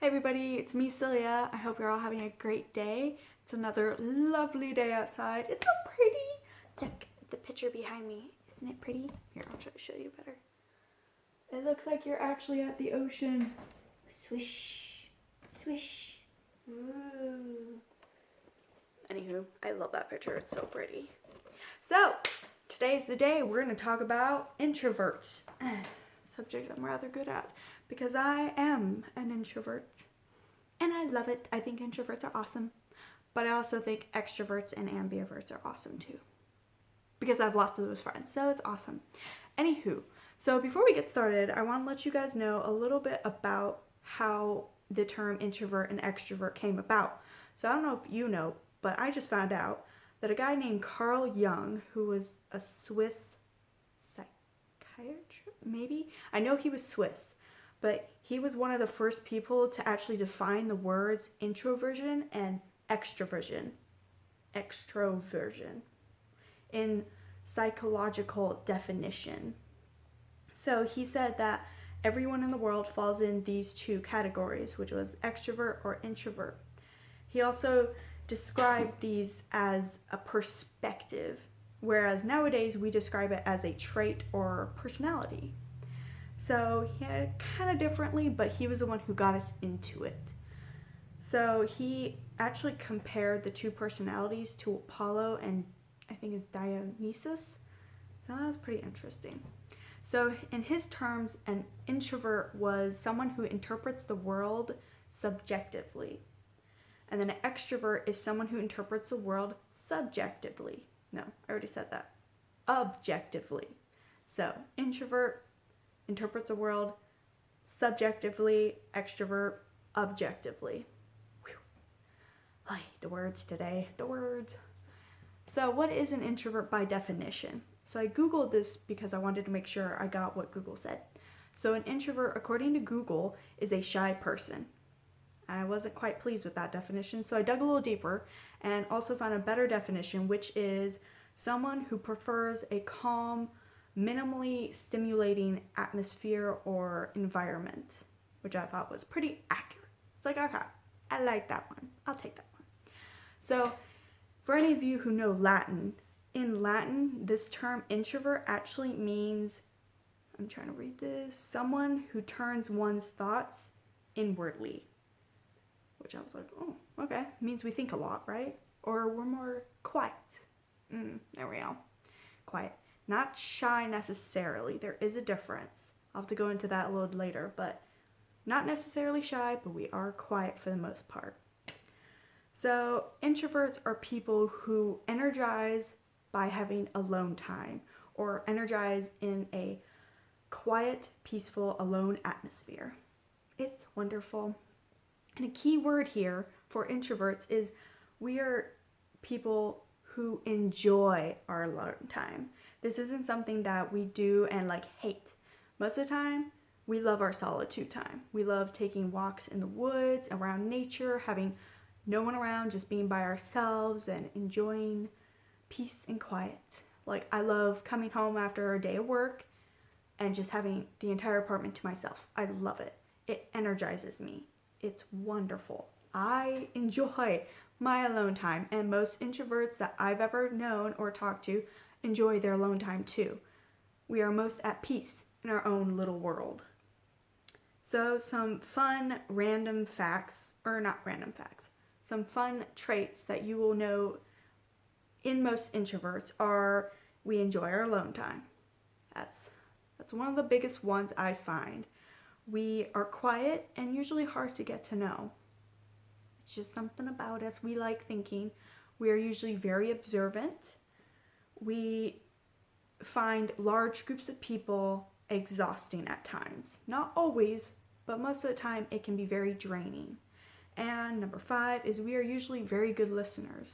Hey everybody, it's me, Celia. I hope you're all having a great day. It's another lovely day outside. It's so pretty. Look at the picture behind me. Isn't it pretty? Here, I'll try to show you better. It looks like you're actually at the ocean. Swish, swish. Ooh. Anywho, I love that picture. It's so pretty. So, today's the day we're going to talk about introverts. Subject I'm rather good at because I am an introvert and I love it. I think introverts are awesome, but I also think extroverts and ambiverts are awesome too because I have lots of those friends, so it's awesome. Anywho, so before we get started, I want to let you guys know a little bit about how the term introvert and extrovert came about. So I don't know if you know, but I just found out that a guy named Carl Jung, who was a Swiss psychiatrist, maybe? I know he was Swiss, but he was one of the first people to actually define the words introversion and extroversion in psychological definition. So he said that everyone in the world falls in these two categories, which was extrovert or introvert. He also described these as a perspective, whereas nowadays we describe it as a trait or personality. So he had it kind of differently, but he was the one who got us into it. So he actually compared the two personalities to Apollo and I think it's Dionysus. So that was pretty interesting. So in his terms, an introvert was someone who interprets the world subjectively. And then an extrovert is someone who interprets the world subjectively. No, I already said that. Objectively. So introvert interprets the world subjectively, extrovert objectively. Whew. Ay, the words today, the words. So what is an introvert by definition? So I Googled this because I wanted to make sure I got what Google said. So an introvert, according to Google, is a shy person. I wasn't quite pleased with that definition, so I dug a little deeper and also found a better definition, which is someone who prefers a calm, minimally stimulating atmosphere or environment, which I thought was pretty accurate. It's like, okay, I like that one. I'll take that one. So for any of you who know Latin, in Latin, this term introvert actually means, I'm trying to read this, someone who turns one's thoughts inwardly. Which I was like, oh, okay. It means we think a lot, right? Or we're more quiet. There we go. Quiet. Not shy necessarily. There is a difference. I'll have to go into that a little later, but not necessarily shy, but we are quiet for the most part. So introverts are people who energize by having alone time or energize in a quiet, peaceful, alone atmosphere. It's wonderful. And a key word here for introverts is we are people who enjoy our alone time. This isn't something that we do and like hate. Most of the time, we love our solitude time. We love taking walks in the woods, around nature, having no one around, just being by ourselves and enjoying peace and quiet. Like I love coming home after a day of work and just having the entire apartment to myself. I love it. It energizes me. It's wonderful. I enjoy my alone time, and most introverts that I've ever known or talked to enjoy their alone time too. We are most at peace in our own little world. So some fun random facts, or not random facts, some fun traits that you will know in most introverts are we enjoy our alone time. That's one of the biggest ones I find. We are quiet and usually hard to get to know. It's just something about us. We like thinking. We are usually very observant. We find large groups of people exhausting at times. Not always, but most of the time it can be very draining. And number 5 is we are usually very good listeners.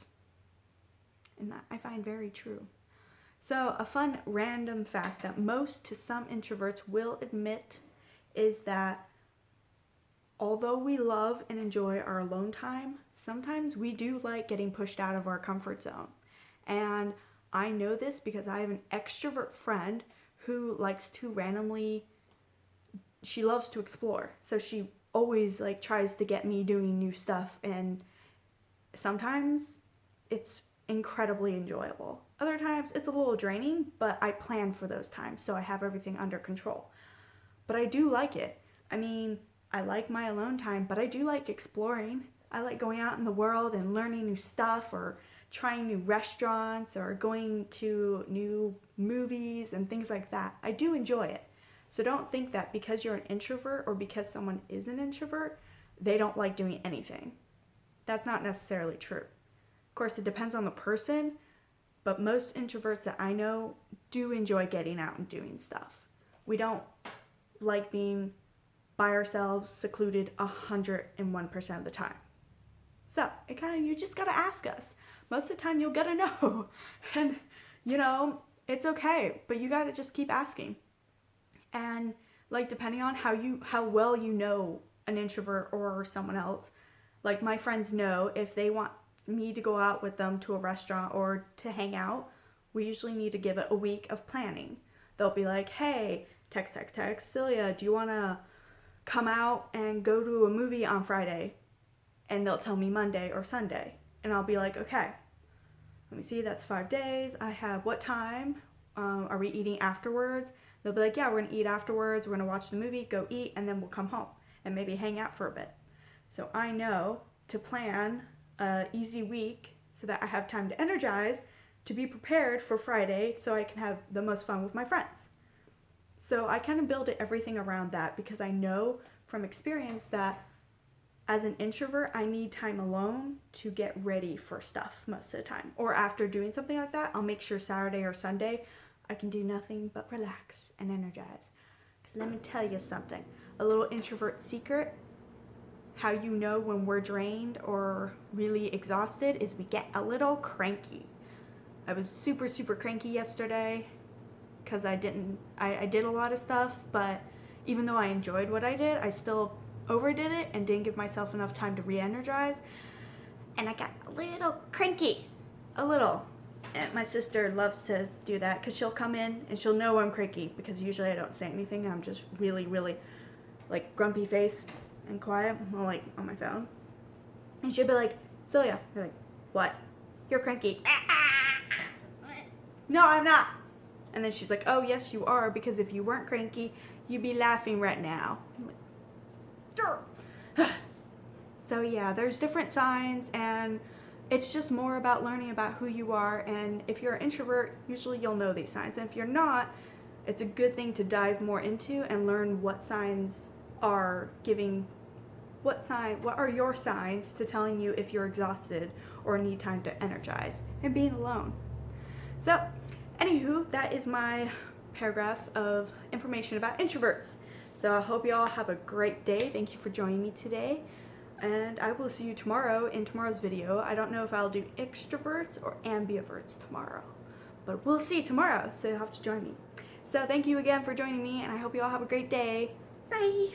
And that I find very true. So a fun random fact that most to some introverts will admit is that although we love and enjoy our alone time, sometimes we do like getting pushed out of our comfort zone. And I know this because I have an extrovert friend who likes to randomly, she loves to explore. So she always like tries to get me doing new stuff, and sometimes it's incredibly enjoyable. Other times it's a little draining, but I plan for those times so I have everything under control. But I do like it. I mean, I like my alone time, but I do like exploring. I like going out in the world and learning new stuff, or trying new restaurants, or going to new movies and things like that. I do enjoy it. So don't think that because you're an introvert or because someone is an introvert, they don't like doing anything. That's not necessarily true. Of course, it depends on the person, but most introverts that I know do enjoy getting out and doing stuff. We don't like being by ourselves, secluded 101% of the time. So you just gotta ask us. Most of the time you'll get a no. And it's okay, but you gotta just keep asking. And like, depending on how well you know an introvert or someone else, like my friends know if they want me to go out with them to a restaurant or to hang out, we usually need to give it a week of planning. They'll be like, hey, text, Celia, do you want to come out and go to a movie on Friday? And they'll tell me Monday or Sunday. And I'll be like, okay, let me see, that's 5 days. I have what time? Are we eating afterwards? They'll be like, yeah, we're going to eat afterwards. We're going to watch the movie, go eat, and then we'll come home and maybe hang out for a bit. So I know to plan an easy week so that I have time to energize, to be prepared for Friday so I can have the most fun with my friends. So I kind of build everything around that because I know from experience that as an introvert, I need time alone to get ready for stuff most of the time. Or after doing something like that, I'll make sure Saturday or Sunday I can do nothing but relax and energize. Let me tell you something, a little introvert secret. How you know when we're drained or really exhausted is we get a little cranky. I was super cranky yesterday because I did a lot of stuff, but even though I enjoyed what I did, I still overdid it and didn't give myself enough time to re-energize, and I got a little cranky. A little. And my sister loves to do that because she'll come in and she'll know I'm cranky because usually I don't say anything. I'm just really like grumpy face and quiet, like on my phone. And she'll be like, Celia, you're like, what? You're cranky. No, I'm not. And then she's like, oh yes you are, because if you weren't cranky, you'd be laughing right now. I'm like, so yeah, there's different signs, and it's just more about learning about who you are. And if you're an introvert, usually you'll know these signs. And if you're not, it's a good thing to dive more into and learn what signs are what are your signs to telling you if you're exhausted or need time to energize, and being alone. So anywho, that is my paragraph of information about introverts. So I hope you all have a great day. Thank you for joining me today, and I will see you tomorrow in tomorrow's video. I don't know if I'll do extroverts or ambiverts tomorrow, but we'll see tomorrow, so you'll have to join me. So thank you again for joining me, and I hope you all have a great day. Bye!